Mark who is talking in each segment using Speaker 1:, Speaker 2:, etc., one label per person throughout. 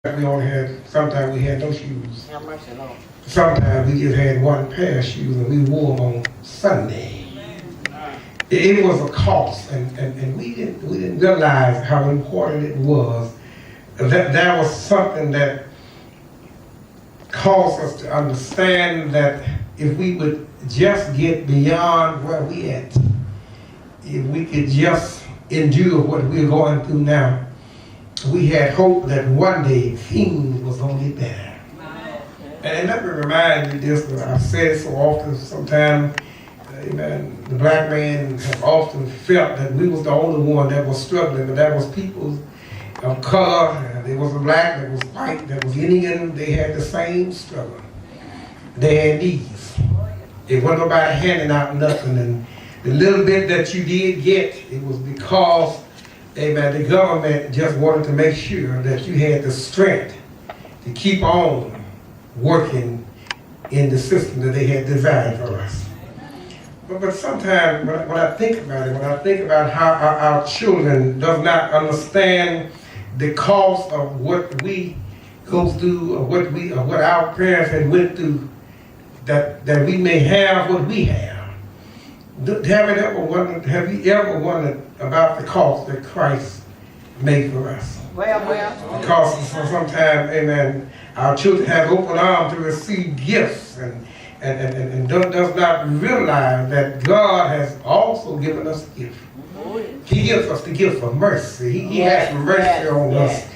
Speaker 1: We only had, sometimes we had no shoes.
Speaker 2: Have mercy, Lord.
Speaker 1: Sometimes we just had one pair of shoes and we wore them on Sunday. It was a cost, and we didn't realize how important it was. That was something that caused us to understand that if we would just get beyond where we at, if we could just endure what we're going through now, we had hope that one day things was going to get better. And let me remind you this, that I've said so often, sometimes, amen, the black man have often felt that we was the only one that was struggling, but that was people of color. There was a black, there was white, there was Indian. They had the same struggle. They had needs. It wasn't nobody handing out nothing, and the little bit that you did get, it was because, amen, the government just wanted to make sure that you had the strength to keep on working in the system that they had designed for us. But sometimes when I think about it, when I think about how our children does not understand the cost of what we go through, or what our parents had went through, that we may have what we have. Have you ever wondered about the cost that Christ made for us?
Speaker 2: Well.
Speaker 1: Because sometimes, amen, our children have open arms to receive gifts and does not realize that God has also given us a gift. He gives us the gift of mercy. He has mercy on us.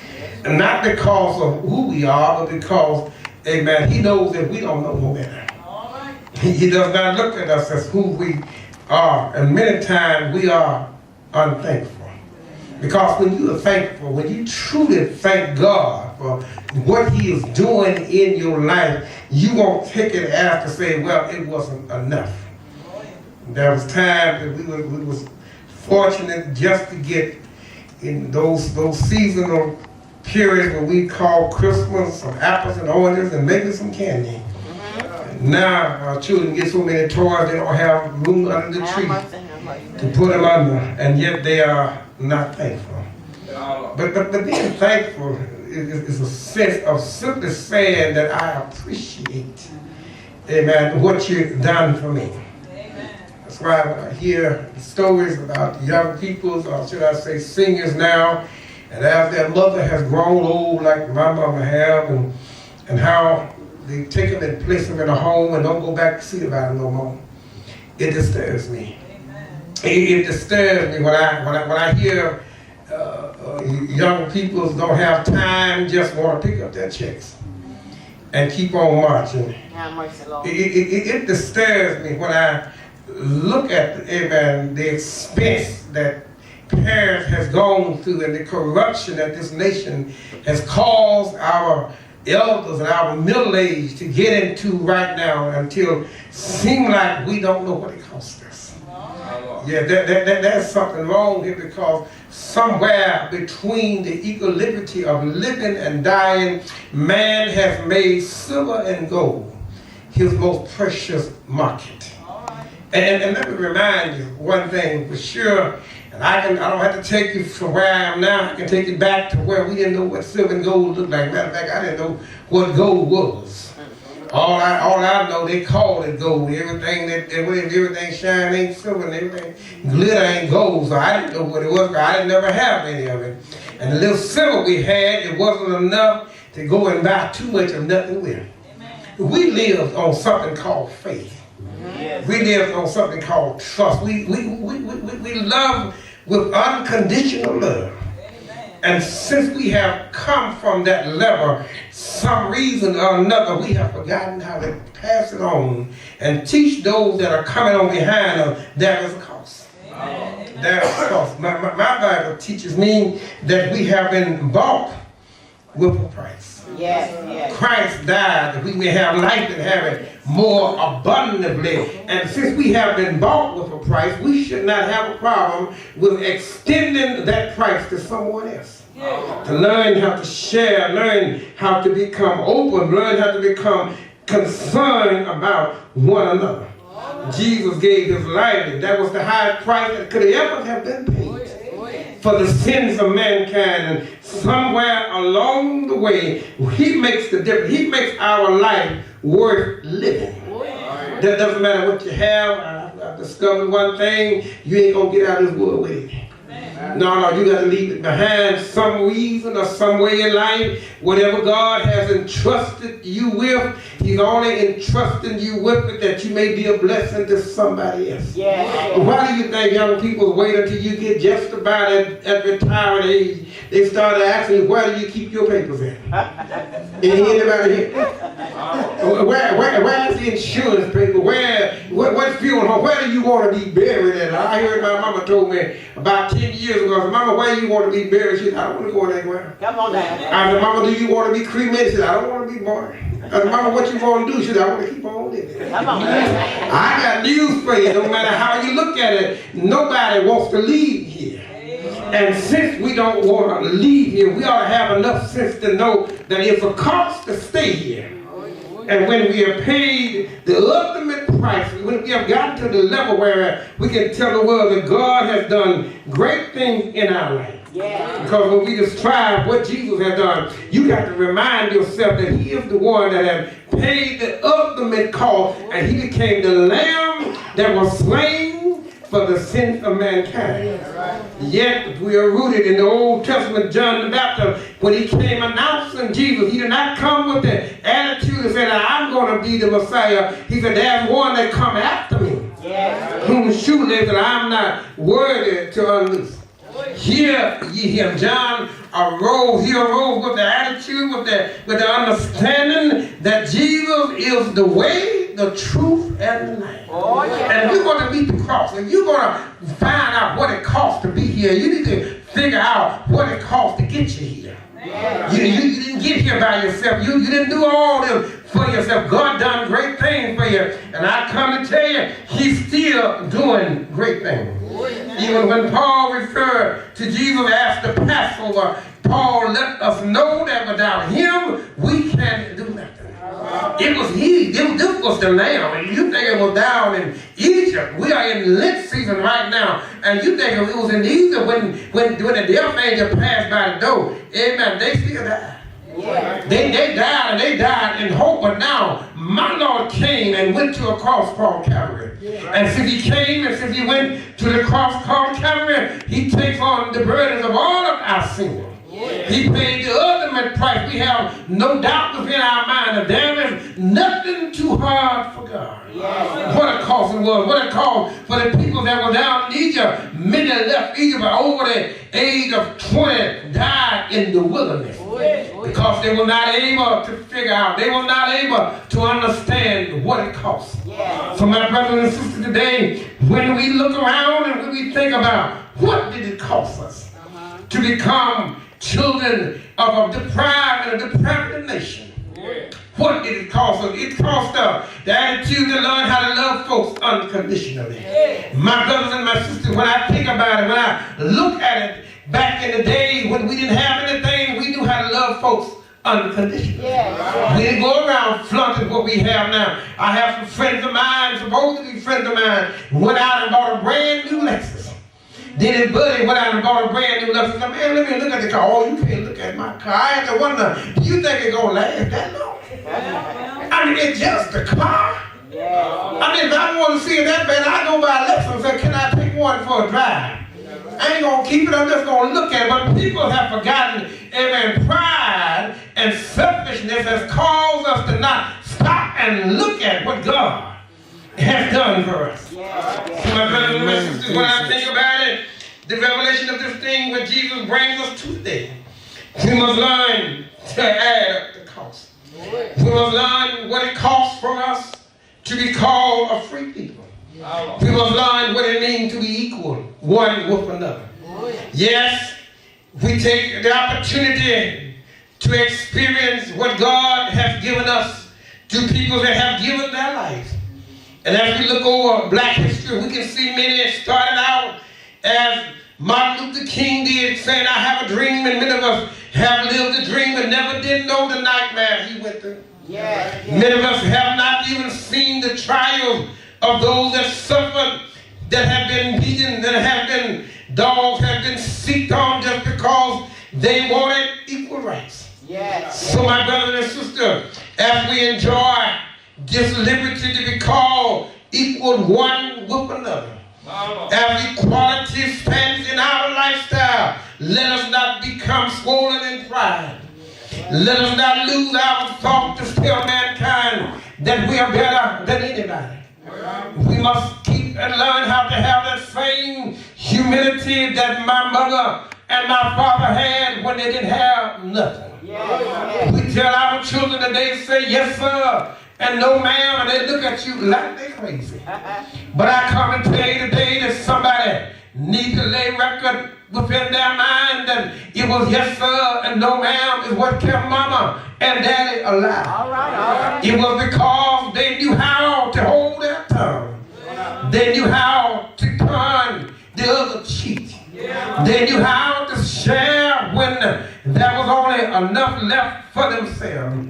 Speaker 1: And not because of who we are, but because, amen, he knows that we don't know no better. He does not look at us as who we are. And many times we are unthankful. Because when you are thankful, when you truly thank God for what he is doing in your life, you won't take it as to say, well, it wasn't enough. There was times that we was fortunate just to get in those seasonal periods where we call Christmas, some apples and oranges and maybe some candy. Now our children get so many toys they don't have room under the tree to put them under, and yet they are not thankful. But being thankful is a sense of simply saying that I appreciate, amen, what you've done for me. That's why when I hear stories about young people, or should I say seniors now, and as their mother has grown old like my mama have, and how they take them and place them in a home and don't go back to see about them no more, it disturbs me. It disturbs me when I hear young people don't have time, just want to pick up their checks and keep on marching. It disturbs me when I look at, amen, the expense that parents has gone through and the corruption that this nation has caused our elders and our middle age to get into right now until it seems like we don't know what it costs us. Yeah, there's something wrong here, because somewhere between the equal liberty of living and dying, man has made silver and gold his most precious market. And let me remind you one thing for sure, and I don't have to take you from where I am now. I can take you back to where we didn't know what silver and gold looked like. Matter of fact, I didn't know what gold was. All I know, they called it gold. Everything shine ain't silver, and everything glitter ain't gold. So I didn't know what it was. I didn't never have any of it. And the little silver we had, it wasn't enough to go and buy too much of nothing with it. We lived on something called faith. We lived on something called trust. We love with unconditional love. And since we have come from that level, some reason or another, we have forgotten how to pass it on and teach those that are coming on behind us there is a cost. There is a cost. My Bible teaches me that we have been bought with a price.
Speaker 2: Yes.
Speaker 1: Christ died that we may have life and have it more abundantly. And since we have been bought with a price, we should not have a problem with extending that price to someone else. To learn how to share, learn how to become open, learn how to become concerned about one another. Jesus gave his life, and that was the highest price that could ever have been paid for the sins of mankind. And somewhere along the way, he makes the difference. He makes our life worth living. That doesn't matter what you have. I've discovered one thing: you ain't gonna get out of this world with it. No, you got to leave it behind some reason or some way in life. Whatever God has entrusted you with, he's only entrusting you with it that you may be a blessing to somebody else. Yeah. Why do you think young people wait until you get just about at retirement age? They start asking you, where do you keep your papers at? Anybody here? Where's the insurance paper? What's funeral home? Where do you want to be buried at? I heard my mama told me about 10 years ago, I said, Mama, where do you want to be buried? She said, I don't want to go anywhere. Come on now. I said, Mama, do you want to be cremated? She said, I don't want to be born. I said, Mama, what you want to do? She said, I want to keep on living. Come on. I got news for you. No matter how you look at it, nobody wants to leave here. And since we don't want to leave here, we ought to have enough sense to know that it's a cost to stay here. And when we have paid the ultimate price, when we have gotten to the level where we can tell the world that God has done great things in our life. Yeah. Because when we describe what Jesus has done, you got to remind yourself that he is the one that has paid the ultimate cost, and he became the lamb that was slain for the sins of mankind. Yeah. Yet we are rooted in the Old Testament. John the Baptist, when he came announcing Jesus, he did not come with the attitude of saying, I'm going to be the Messiah. He said, there's one that come after me, whom shoelace that I'm not worthy to unloose. Hear ye him. John arose with the attitude, with the understanding that Jesus is the way, the truth, and the life. Oh, yeah. And you're going to meet the cross. And you're going to find out what it costs to be here. You need to figure out what it costs to get you here. Yeah. You didn't get here by yourself. You didn't do all this for yourself. God done great things for you. And I come to tell you, he's still doing great things. Even when Paul referred to Jesus as the Passover, Paul let us know that without him, we can't do nothing. It was he. This was the lamb. And you think it was down in Egypt. We are in Lent season right now. And you think it was in Egypt when the death angel passed by the door. Amen. They still died. Yeah. They died, and they died in hope. But now, my Lord came and went to a cross called Calvary. Yeah. And since he came and since he went to the cross called Calvary, he takes on the burdens of all of our sin. Yeah. He paid the ultimate price. We have no doubt within our mind that there is nothing too hard for God. Yeah. What a cost it was. What a cost for the people that were down in Egypt. Many left Egypt over the age of 20 died in the wilderness. Because they were not able to figure out, they were not able to understand what it costs. Yeah. So my brothers and sisters today, when we look around and when we think about what did it cost us to become children of a deprived and a depraved nation. Yeah. What did it cost us? It cost us the attitude to learn how to love folks unconditionally. Yeah. My brothers and my sisters, when I think about it, when I look at it, back in the day when we didn't have anything, we knew how to love folks unconditionally. Yeah. We didn't go around flaunting what we have now. I have some friends of mine, supposed to be friends of mine, went out and bought a brand new Lexus. Then his buddy went out and bought a brand new Lexus. I said, man, let me look at the car. Oh, you can't look at my car. I had to wonder, do you think it's going to last that long? I mean, it's just a car. Yeah. I mean, if I want to see it that bad, I go buy a Lexus and say, can I take one for a drive? I ain't going to keep it, I'm just going to look at it. But people have forgotten, amen, pride and selfishness has caused us to not stop and look at what God has done for us. Yeah. So my brothers and my sisters, when I think about it, the revelation of this thing where Jesus brings us to today, we must learn to add up the cost. We must learn what it costs for us to be called a free people. We must learn what it means to be equal one with another. Yes, we take the opportunity to experience what God has given us to people that have given their lives. And as we look over Black history, we can see many started out as Martin Luther King did, saying, I have a dream, and many of us have lived the dream and never did know the nightmare he went through. Yeah. Many of us have not even seen the trials of those that suffered, that have been beaten, that have been dogs, have been seeked on just because they wanted equal rights.
Speaker 2: Yes.
Speaker 1: So my brothers and sisters, as we enjoy this liberty to be called equal one with another, as equality stands in our lifestyle, let us not become swollen in pride. Let us not lose our thought to tell mankind that we are better than anybody. We must keep and learn how to have that same humility that my mother and my father had when they didn't have nothing. We tell our children that they say yes sir and no ma'am, and they look at you like they're crazy. But I come and tell you today that somebody needs to lay record within their mind that it was yes sir and no ma'am is what kept mama and daddy alive. All right. It was because they knew how to hold their tongue. They knew how to turn the other cheek. They knew how to share when there was only enough left for themselves.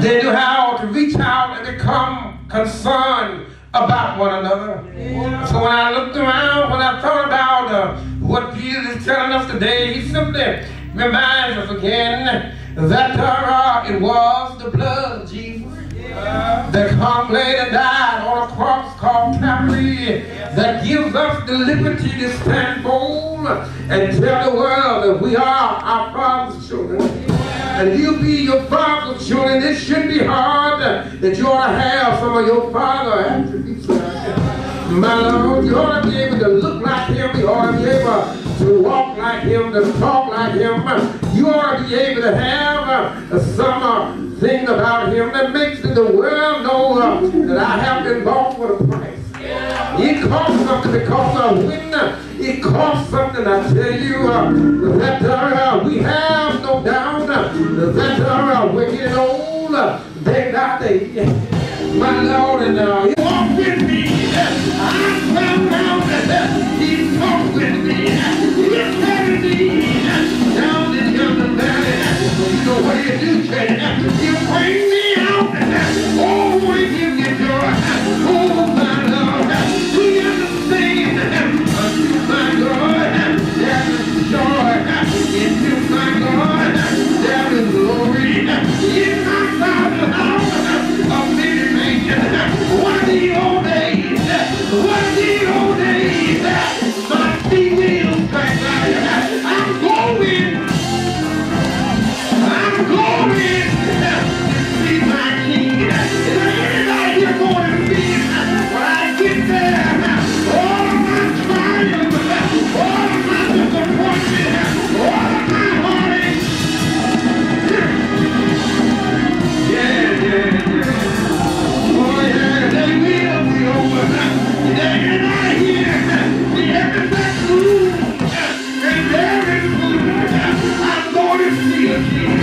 Speaker 1: They knew how to reach out and become concerned about one another. So when I looked around, when I thought about what Jesus is telling us today, he simply reminds us again that it was the blood of Jesus that come later and died on a cross called Calvary that gives us the liberty to stand bold and tell the world that we are our Father's children. And you be your Father's children. It shouldn't be hard that you ought to have some of your Father attributes. My Lord, you ought to be able to look like Him. You ought to be able to walk like Him, to talk like Him. You ought to be able to have some thing about Him that makes the world know that I have been bought with a price. It costs something because when it costs something, I tell you that we have no doubt that we're getting old day by day. My Lord, and He walked with me. I found out that He talked with me. He carried me down the yonder valley. You know what He do, He bring me out. Oh, He give me joy. Oh, my Lord, do you understand? Unto my God, there is joy. Into my God, there is glory. In my Father's house of many mansions. One of the old days, my feet will crack out. I'm going to see my King. Is there anybody here going to see Him? When I get there, all of my triumph, all of my disappointment, all of my heartache. Yeah. Oh yeah, they will be over. They're not here. The heavens are cool, and there is food. I'm going to see a King.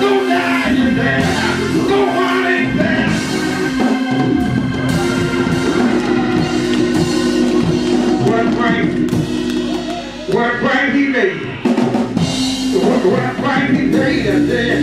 Speaker 1: No dying there, no heartache there. What price He paid? What price He paid us there?